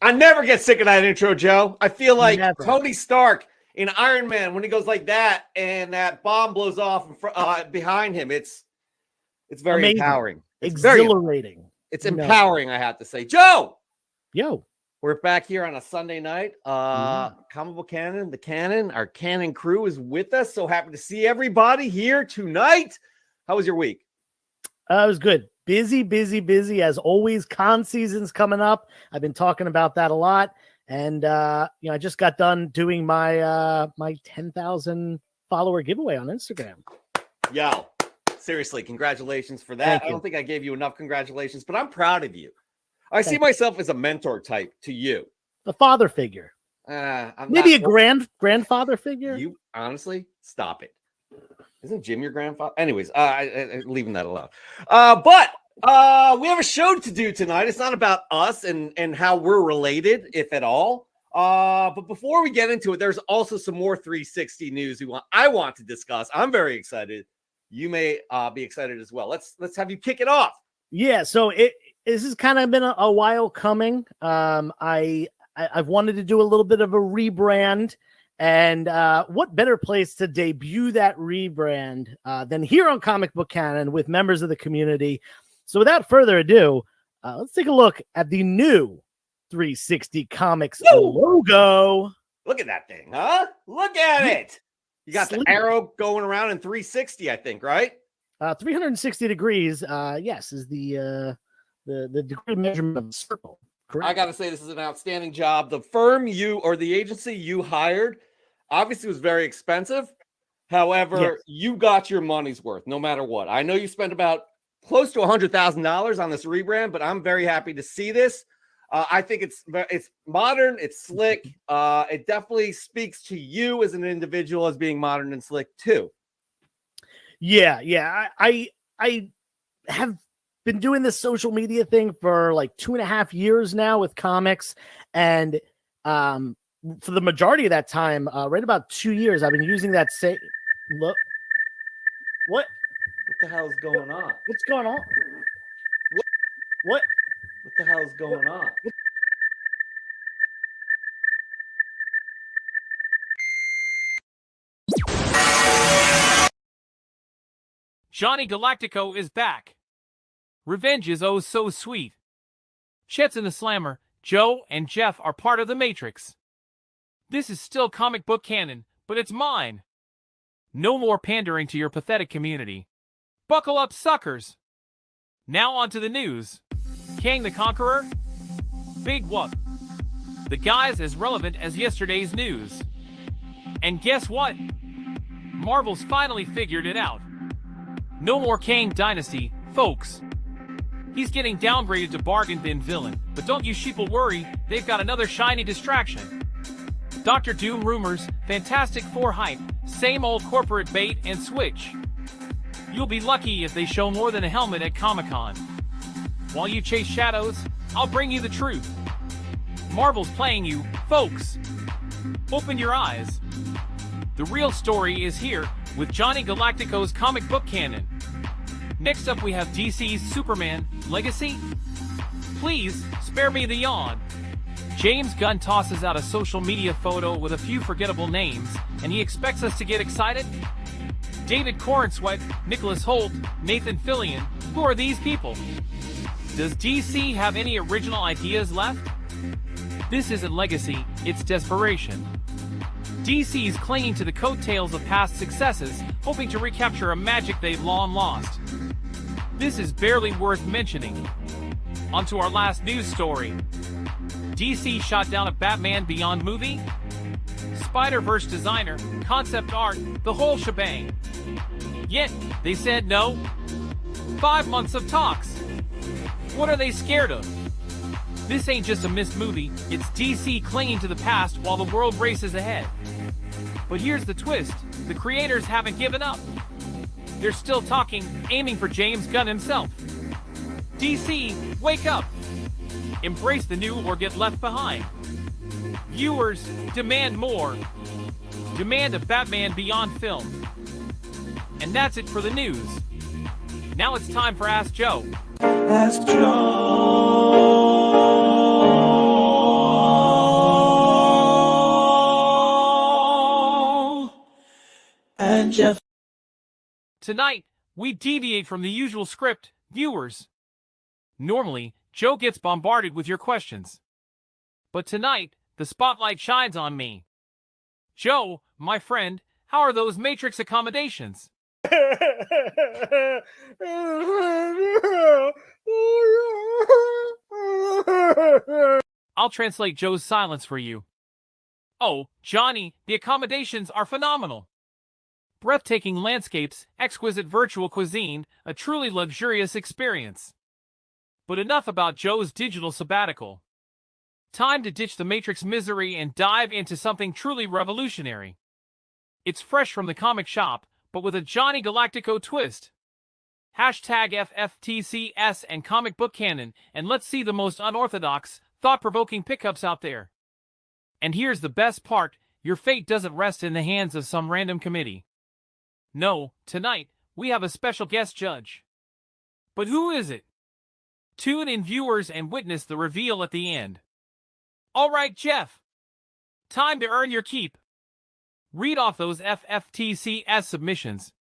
I never get sick of that intro, Joe. I feel like Never. Tony Stark in Iron Man when he goes like that and that bomb blows off behind him. It's very Amazing. Empowering. It's exhilarating. It's empowering, I have to say. Joe! Yo. We're back here on a Sunday night. Comic Book Canon, our Canon crew is with us. So happy to see everybody here tonight. How was your week? It was good. Busy as always. Con season's coming up. I've been talking about that a lot. And I just got done doing my my 10,000 follower giveaway on Instagram. Yo, seriously, congratulations for that. I don't think I gave you enough congratulations, but I'm proud of you. I see myself as a mentor type to you. A father figure. Maybe a grandfather figure. You honestly, stop it. Isn't Jim your grandfather? Anyways, leaving that alone. But we have a show to do tonight. It's not about us and how we're related, if at all. But before we get into it, there's also some more 360 news I want to discuss. I'm very excited. You may be excited as well. Let's have you kick it off. Yeah. So this has kind of been a while coming. I've wanted to do a little bit of a rebrand. And what better place to debut that rebrand than here on Comic Book Canon with members of the community. So without further ado, let's take a look at the new 360 Comics logo. Look at that thing, huh? Look at it. You got the arrow going around in 360, I think, right? 360 degrees, yes, is the degree measurement of the circle. Correct. I got to say, this is an outstanding job. The firm the agency you hired obviously was very expensive. However, you got your money's worth no matter what. I know you spent about close to $100,000 on this rebrand, but I'm very happy to see this. I think it's modern. It's slick. It definitely speaks to you as an individual as being modern and slick too. Yeah. I have been doing this social media thing for like 2.5 years now with comics. And for the majority of that time, right about 2 years, I've been using that same look. What the hell is going on? What's going on? What the hell is going on? Johnny Galactico is back. Revenge is oh so sweet. Chet's in the slammer. Joe and Jeff are part of the Matrix. This is still comic book canon, but it's mine. No more pandering to your pathetic community. Buckle up, suckers. Now on to the news. Kang the Conqueror? Big whoop. The guy's as relevant as yesterday's news. And guess what? Marvel's finally figured it out. No more Kang Dynasty, folks. He's getting downgraded to bargain bin villain, but don't you sheeple worry, they've got another shiny distraction. Dr. Doom rumors, Fantastic Four hype, same old corporate bait and switch. You'll be lucky if they show more than a helmet at Comic-Con. While you chase shadows, I'll bring you the truth. Marvel's playing you, folks. Open your eyes. The real story is here with Johnny Galactico's comic book canon. Next up we have DC's Superman Legacy. Please spare me the yawn. James Gunn tosses out a social media photo with a few forgettable names, and he expects us to get excited? David Corenswet, Nicholas Hoult, Nathan Fillion, who are these people? Does DC have any original ideas left? This isn't Legacy, it's desperation. DC's clinging to the coattails of past successes, hoping to recapture a magic they've long lost. This is barely worth mentioning. On to our last news story. DC shot down a Batman Beyond movie? Spider-Verse designer, concept art, the whole shebang. Yet, they said no. 5 months of talks. What are they scared of? This ain't just a missed movie, it's DC clinging to the past while the world races ahead. But here's the twist, the creators haven't given up. They're still talking, aiming for James Gunn himself. DC, wake up! Embrace the new or get left behind. Viewers, demand more. Demand a Batman Beyond film. And that's it for the news. Now it's time for Ask Joe. Ask Joe. Tonight, we deviate from the usual script, viewers. Normally, Joe gets bombarded with your questions. But tonight, the spotlight shines on me. Joe, my friend, how are those Matrix accommodations? I'll translate Joe's silence for you. Oh, Johnny, the accommodations are phenomenal. Breathtaking landscapes, exquisite virtual cuisine, a truly luxurious experience. But enough about Joe's digital sabbatical. Time to ditch the Matrix misery and dive into something truly revolutionary. It's fresh from the comic shop, but with a Johnny Galactico twist. Hashtag FFTCS and comic book canon, and let's see the most unorthodox, thought-provoking pickups out there. And here's the best part, your fate doesn't rest in the hands of some random committee. No, tonight, we have a special guest judge. But who is it? Tune in, viewers, and witness the reveal at the end. All right, Jeff. Time to earn your keep. Read off those FFTCS submissions.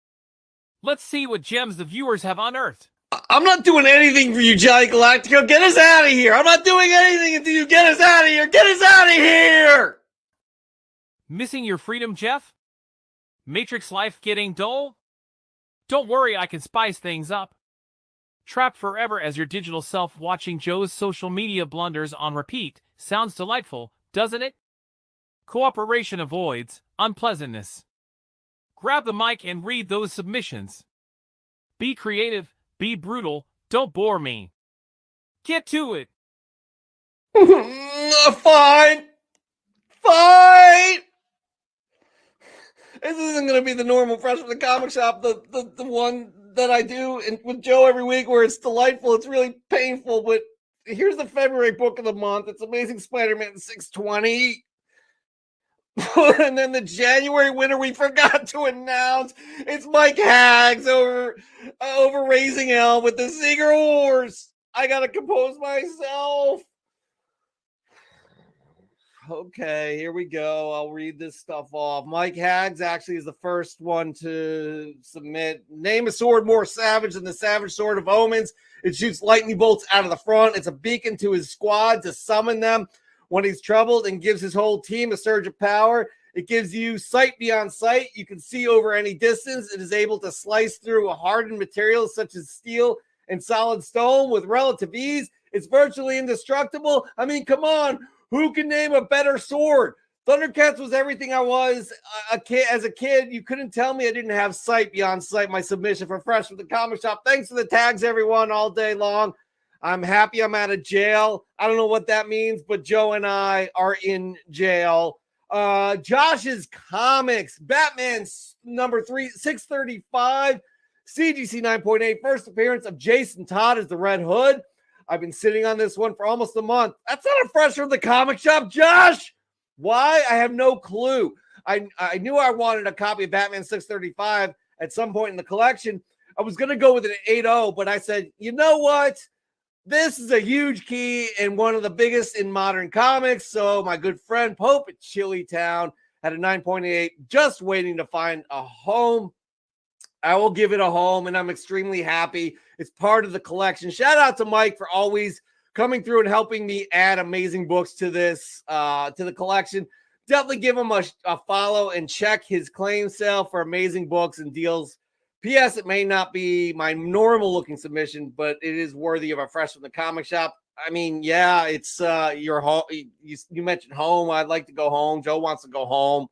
Let's see what gems the viewers have unearthed. I'm not doing anything for you, Johnny Galactico. Get us out of here. I'm not doing anything until you get us out of here. Get us out of here. Missing your freedom, Jeff? Matrix life getting dull? Don't worry, I can spice things up. Trapped forever as your digital self watching Joe's social media blunders on repeat. Sounds delightful, doesn't it? Cooperation avoids unpleasantness. Grab the mic and read those submissions. Be creative, be brutal, don't bore me. Get to it. Fine. Fine. This isn't going to be the normal Fresh from the Comic Shop, the one that I do with Joe every week where it's delightful. It's really painful, but here's the February book of the month. It's Amazing Spider-Man 620. And then the January winner we forgot to announce. It's Mike Haggs over Raising Hell with the Seeger Horse. I got to compose myself. Okay, here we go. I'll read this stuff off. Mike Haggs actually is the first one to submit. Name a sword more savage than the Savage Sword of Omens. It shoots lightning bolts out of the front. It's a beacon to his squad to summon them when he's troubled and gives his whole team a surge of power. It gives you sight beyond sight. You can see over any distance. It is able to slice through hardened materials such as steel and solid stone with relative ease. It's virtually indestructible. I mean, come on. Who can name a better sword? Thundercats was everything I was as a kid. You couldn't tell me I didn't have sight beyond sight. My submission for Fresh from the Comic Shop. Thanks for the tags, everyone, all day long. I'm happy I'm out of jail. I don't know what that means, but Joe and I are in jail. Josh's Comics, Batman number 635, CGC 9.8, first appearance of Jason Todd as the Red Hood. I've been sitting on this one for almost a month. That's not a Fresh from the Comic Shop, Josh. Why? I have no clue. I knew I wanted a copy of Batman 635 at some point in the collection. I was going to go with an 8.0, but I said, you know what? This is a huge key and one of the biggest in modern comics. So my good friend Pope at Chili Town had a 9.8, just waiting to find a home. I will give it a home, and I'm extremely happy. It's part of the collection. Shout out to Mike for always coming through and helping me add amazing books to this, to the collection. Definitely give him a follow and check his claim sale for amazing books and deals. P.S. It may not be my normal looking submission, but it is worthy of a Fresh from the Comic Shop. I mean, yeah, it's your home. You mentioned home. I'd like to go home. Joe wants to go home.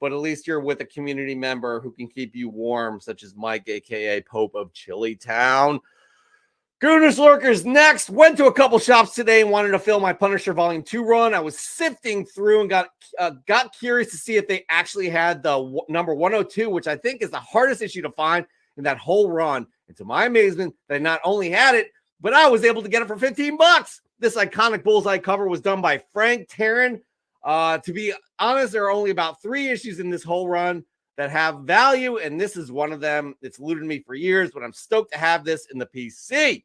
But at least you're with a community member who can keep you warm, such as Mike, a.k.a. Pope of Chili Town. Gooners Lurkers next. Went to a couple shops today and wanted to fill my Punisher Volume 2 run. I was sifting through and got curious to see if they actually had the number 102, which I think is the hardest issue to find in that whole run. And to my amazement, they not only had it, but I was able to get it for $15. This iconic Bullseye cover was done by Frank Tarrin. To be honest, there are only about 3 issues in this whole run that have value, and this is one of them. It's eluded me for years, but I'm stoked to have this in the PC.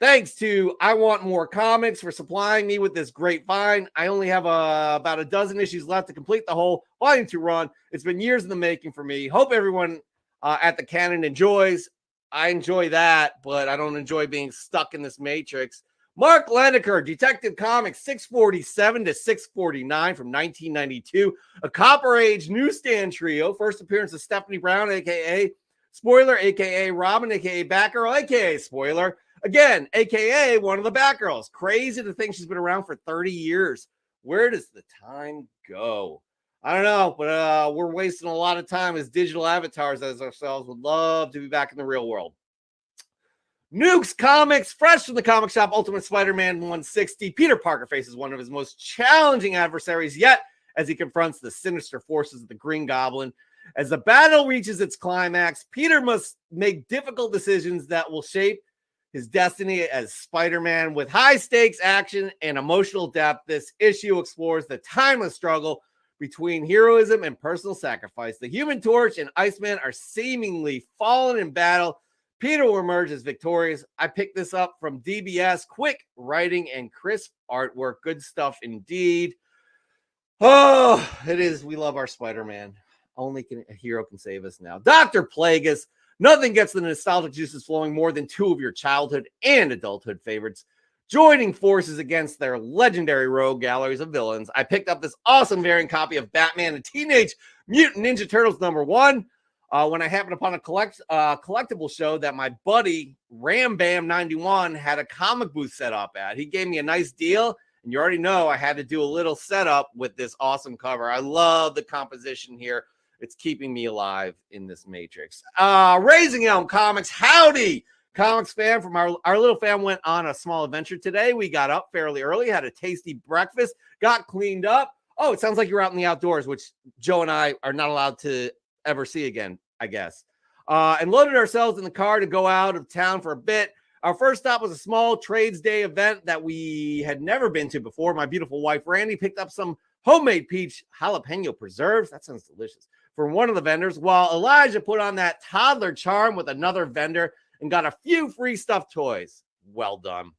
Thanks to I Want More Comics for supplying me with this great find. I only have about a dozen issues left to complete the whole Volume 2 run. It's been years in the making for me. Hope everyone at the Canon enjoys. I enjoy that, but I don't enjoy being stuck in this matrix. Mark Leneker, Detective Comics 647 to 649 from 1992. A Copper Age newsstand trio. First appearance of Stephanie Brown, a.k.a. Spoiler, a.k.a. Robin, a.k.a. Batgirl, a.k.a. Spoiler. Again, a.k.a. one of the Batgirls. Crazy to think she's been around for 30 years. Where does the time go? I don't know, but we're wasting a lot of time as digital avatars as ourselves. Would love to be back in the real world. Nukes Comics, fresh from the comic shop, Ultimate Spider-Man 160. Peter Parker faces one of his most challenging adversaries yet as he confronts the sinister forces of the Green Goblin. As the battle reaches its climax, Peter must make difficult decisions that will shape his destiny as Spider-Man. With high-stakes action and emotional depth, this issue explores the timeless struggle between heroism and personal sacrifice. The Human Torch and Iceman are seemingly fallen in battle. Peter will emerge as victorious. I picked this up from DBS. Quick writing and crisp artwork. Good stuff indeed. Oh, it is. We love our Spider-Man. Only a hero can save us now. Dr. Plagueis. Nothing gets the nostalgic juices flowing more than two of your childhood and adulthood favorites joining forces against their legendary rogue galleries of villains. I picked up this awesome variant copy of Batman and Teenage Mutant Ninja Turtles #1 when I happened upon a collectible show that my buddy Ram Bam 91 had a comic booth set up at. He gave me a nice deal, and you already know I had to do a little setup with this awesome cover. I love the composition here. It's keeping me alive in this matrix. Raising Elm Comics, howdy! Comics fan from our little fam went on a small adventure today. We got up fairly early, had a tasty breakfast, got cleaned up. Oh, it sounds like you're out in the outdoors, which Joe and I are not allowed to ever see again, I guess. And loaded ourselves in the car to go out of town for a bit. Our first stop was a small trades day event that we had never been to before. My beautiful wife, Randy, picked up some homemade peach jalapeno preserves. That sounds delicious. From one of the vendors, while Elijah put on that toddler charm with another vendor and got a few free stuffed toys. Well done.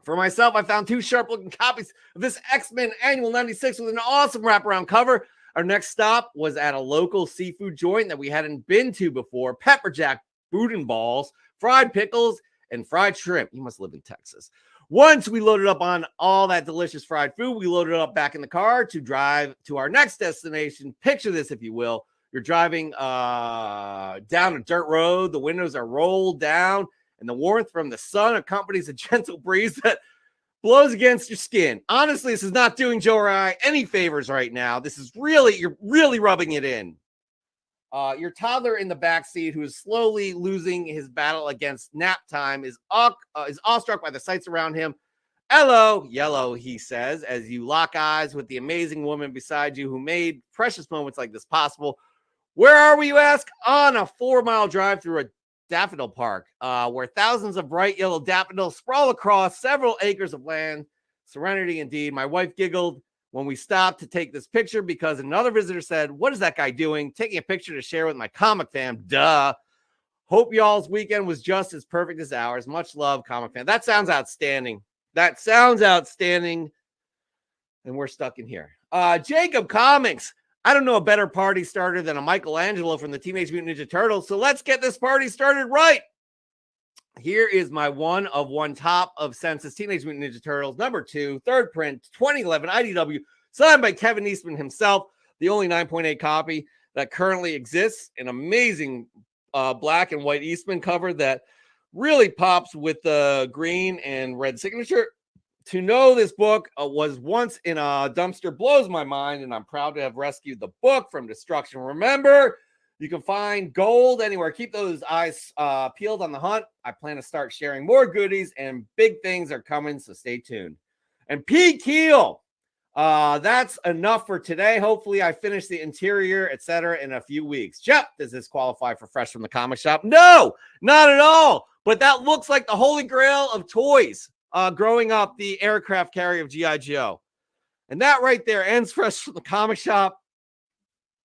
For myself, I found two sharp-looking copies of this X-Men Annual 96 with an awesome wraparound cover. Our next stop was at a local seafood joint that we hadn't been to before. Pepper Jack boudin balls, fried pickles, and fried shrimp. You must live in Texas. Once we loaded up on all that delicious fried food, we loaded up back in the car to drive to our next destination. Picture this, if you will. You're driving down a dirt road. The windows are rolled down, and the warmth from the sun accompanies a gentle breeze that blows against your skin. Honestly, this is not doing Joe or I any favors right now. This is you're really rubbing it in. Your toddler in the backseat, who is slowly losing his battle against nap time, is awestruck by the sights around him. Hello, yellow, he says, as you lock eyes with the amazing woman beside you who made precious moments like this possible. Where are we, you ask? On a 4-mile drive through a daffodil park, where thousands of bright yellow daffodils sprawl across several acres of land. Serenity indeed. My wife giggled when we stopped to take this picture because another visitor said, "What is that guy doing? Taking a picture to share with my comic fam." Duh. Hope y'all's weekend was just as perfect as ours. Much love, comic fan. That sounds outstanding. That sounds outstanding. And we're stuck in here. Jacob Comics. I don't know a better party starter than a Michelangelo from the Teenage Mutant Ninja Turtles. So let's get this party started right. Here is my one of one top of census Teenage Mutant Ninja Turtles #2, third print, 2011 IDW, signed by Kevin Eastman himself. The only 9.8 copy that currently exists. An amazing black and white Eastman cover that really pops with the green and red signature. To know this book was once in a dumpster blows my mind, and I'm proud to have rescued the book from destruction. Remember, you can find gold anywhere. Keep those eyes peeled on the hunt. I plan to start sharing more goodies, and big things are coming, so stay tuned. And P. Keel, that's enough for today. Hopefully, I finish the interior, etc. in a few weeks. Jeff, does this qualify for Fresh from the Comic Shop? No, not at all. But that looks like the holy grail of toys. Growing up, the aircraft carrier of G.I. Joe. And that right there ends Fresh from the Comic Shop.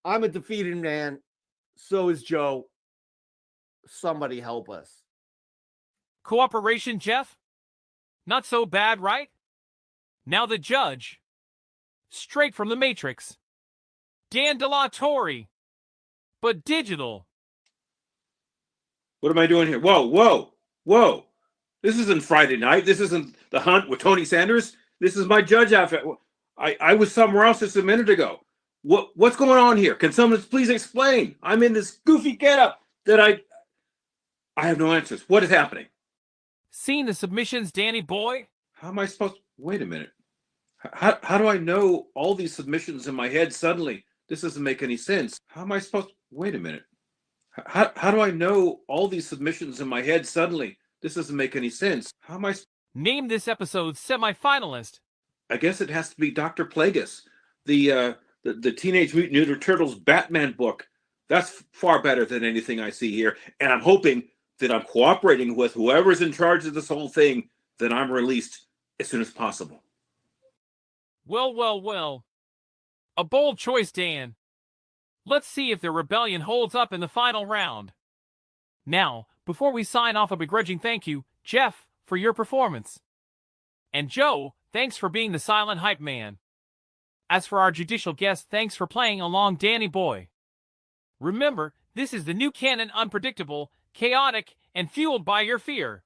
I'm a defeated man. So is Joe. Somebody help us. Cooperation, Jeff? Not so bad, right? Now the judge. Straight from the Matrix. Dan DeLatorre. But digital. What am I doing here? Whoa, whoa, whoa. This isn't Friday night. This isn't The Hunt with Tony Sanders. This is my judge outfit. I was somewhere else just a minute ago. What's going on here? Can someone please explain? I'm in this goofy getup that I have no answers. What is happening? Seen the submissions, Danny boy? How am I supposed to... Wait a minute. How do I know all these submissions in my head suddenly? This doesn't make any sense. How am I supposed to... Wait a minute. How do I know all these submissions in my head suddenly? This doesn't make any sense. How am I... Name this episode's semi-finalist. I guess it has to be Dr. Plagueis, the Teenage Mutant Ninja Turtles Batman book. That's far better than anything I see here. And I'm hoping that I'm cooperating with whoever's in charge of this whole thing, that I'm released as soon as possible. Well, well, well. A bold choice, Dan. Let's see if the rebellion holds up in the final round. Now, before we sign off, a begrudging thank you, Jeff, for your performance. And Joe, thanks for being the silent hype man. As for our judicial guest, thanks for playing along, Danny boy. Remember, this is the new canon, unpredictable, chaotic, and fueled by your fear.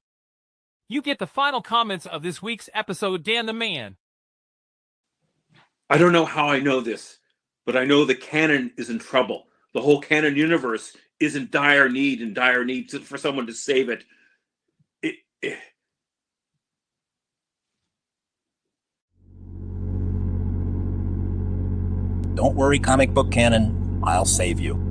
You get the final comments of this week's episode, Dan the man. I don't know how I know this, but I know the canon is in trouble. The whole canon universe is in dire need for someone to save it. Don't worry, comic book canon. I'll save you.